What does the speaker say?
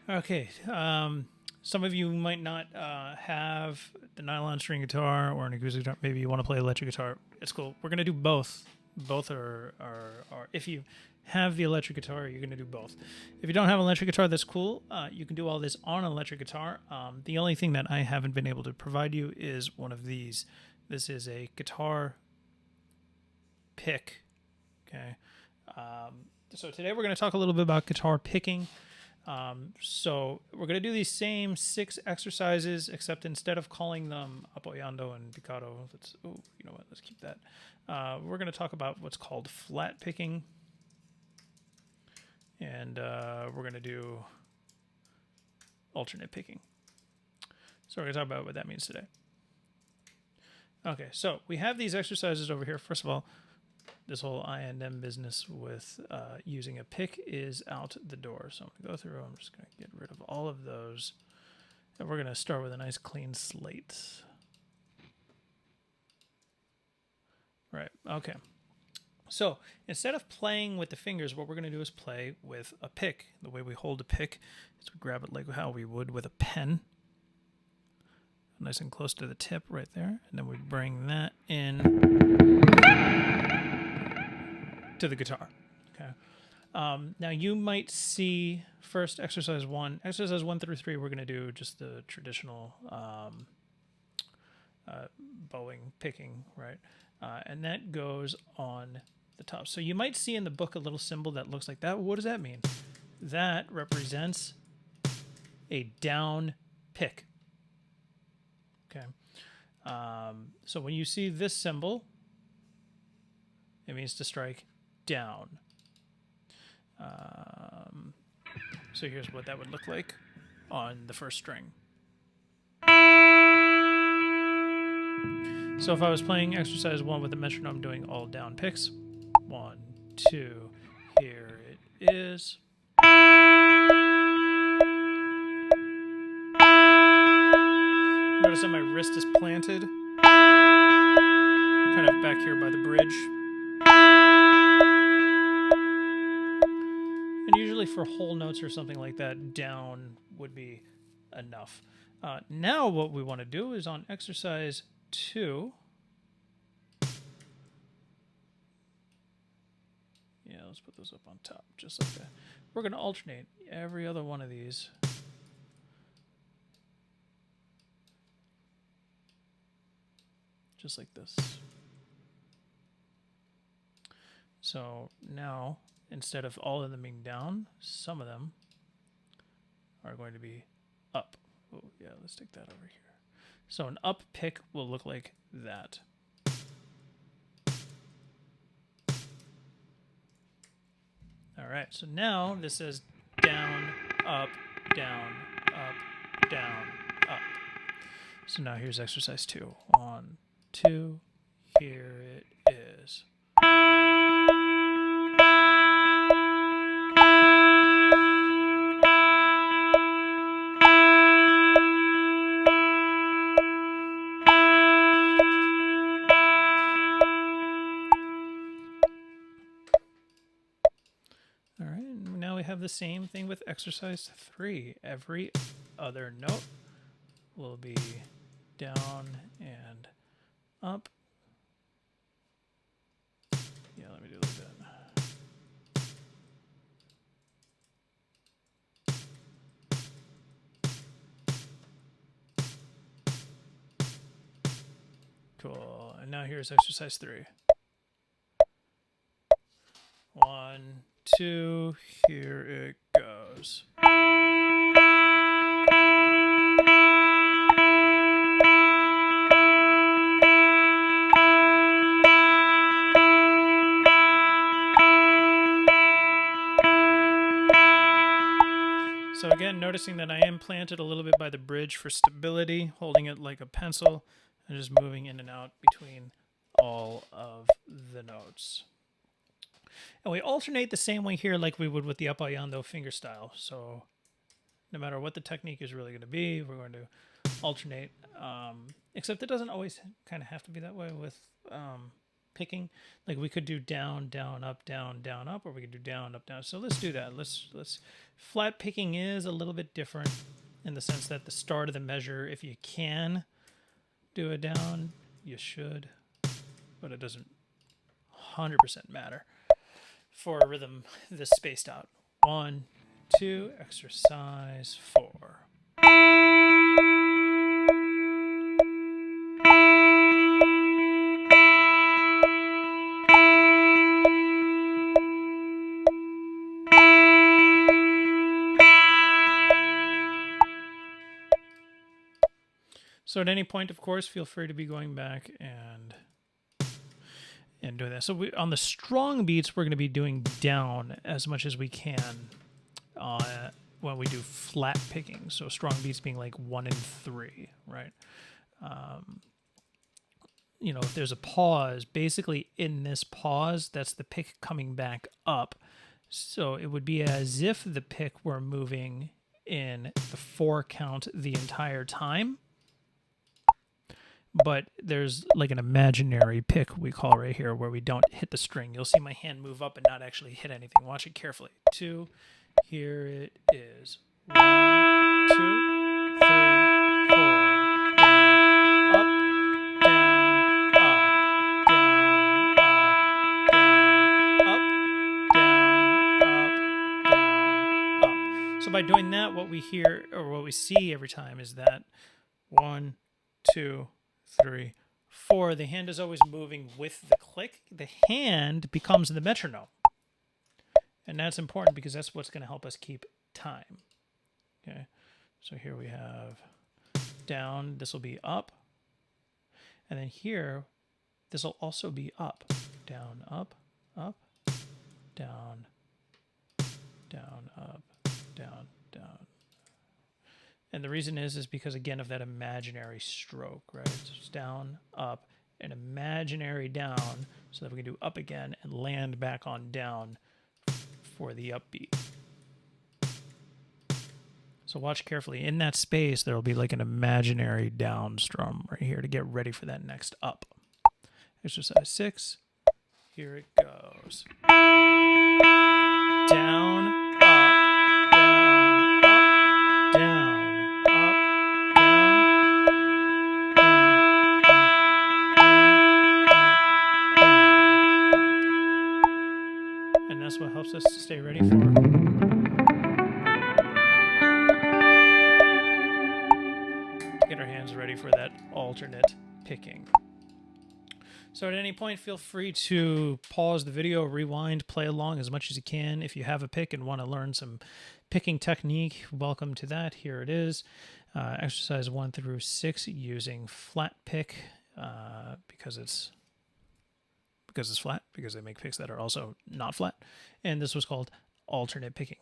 Okay. Some of you might not have the nylon string guitar or an acoustic guitar. Maybe you want to play electric guitar. It's cool. We're going to do both. Both are if you have the electric guitar, you're going to do both. If you don't have an electric guitar, that's cool. You can do all this on an electric guitar. The only thing that I haven't been able to provide you is one of these. This is a guitar pick. Okay. So today we're going to talk a little bit about guitar picking. So we're going to do these same 6 exercises, except instead of calling them apoyando and picado, let's keep that. We're going to talk about what's called flat picking. And we're going to do alternate picking. So we're going to talk about what that means today. Okay, so we have these exercises over here. First of all, this whole I&M business with using a pick is out the door. So I'm going to go through. I'm just going to get rid of all of those. And we're going to start with a nice clean slate. Right, okay. So instead of playing with the fingers, what we're going to do is play with a pick. The way we hold a pick is we grab it like how we would with a pen. Nice and close to the tip right there. And then we bring that in to the guitar. Okay. Now you might see first exercise 1. Exercise 1 through 3, we're going to do just the traditional Boeing picking, right? And that goes on the top. So you might see in the book a little symbol that looks like that. What does that mean? That represents a down pick. Okay. So when you see this symbol, it means to strike down. So here's what that would look like on the first string. So if I was playing exercise 1 with the metronome doing all down picks, 1, 2, here it is. Notice that my wrist is planted, kind of back here by the bridge. And usually for whole notes or something like that, down would be enough. Now what we want to do is on exercise 2. Yeah, let's put those up on top, just like that. We're going to alternate every other one of these. Just like this. So now, instead of all of them being down, some of them are going to be up. Oh, yeah, let's take that over here. So an up pick will look like that. All right, so now this says down, up, down, up, down, up. So now here's exercise 2. 1, 2, here it is. All right, and now we have the same thing with exercise 3. Every other note will be down and up. Yeah, let me do like that. Cool. And now here's exercise 3. 1, 2, here it goes. So again, noticing that I am planted a little bit by the bridge for stability, holding it like a pencil, and just moving in and out between all of the notes. And we alternate the same way here like we would with the apoyando finger style. So no matter what the technique is really going to be, we're going to alternate. Except it doesn't always kind of have to be that way with picking. Like we could do down, down, up, or we could do down, up, down. So let's do that. Let's flat picking is a little bit different in the sense that the start of the measure, if you can do it down, you should, but it doesn't 100% matter. For a rhythm this spaced out. 1, 2, exercise 4. So at any point, of course, feel free to be going back and doing that. So on the strong beats, we're going to be doing down as much as we can when we do flat picking. So strong beats being like 1 and 3, right? You know, if there's a pause, basically in this pause, that's the pick coming back up. So it would be as if the pick were moving in the 4 count the entire time. But there's like an imaginary pick we call right here where we don't hit the string. You'll see my hand move up and not actually hit anything. Watch it carefully. 2, here it is. 1, 2, 3, 4, down, up, down, up, down, up. So by doing that, what we hear or what we see every time is that 1, 2, 3, 4. The hand is always moving with the click. The hand becomes the metronome. And that's important because that's what's going to help us keep time. Okay. So here we have down. This will be up. And then here, this will also be up. Down, up, down, down, up, down, down. And the reason is because, again, of that imaginary stroke, right? So it's down, up, and imaginary down, so that we can do up again and land back on down for the upbeat. So watch carefully. In that space, there will be like an imaginary down strum right here to get ready for that next up. Exercise 6. Here it goes. Down, up, down, up, down. And that's what helps us to stay ready for get our hands ready for that alternate picking. So at any point, feel free to pause the video, rewind, play along as much as you can. If you have a pick and want to learn some picking technique, welcome to that. Here it is. Exercise 1 through 6 using flat pick because it's flat, because they make picks that are also not flat. And this was called alternate picking.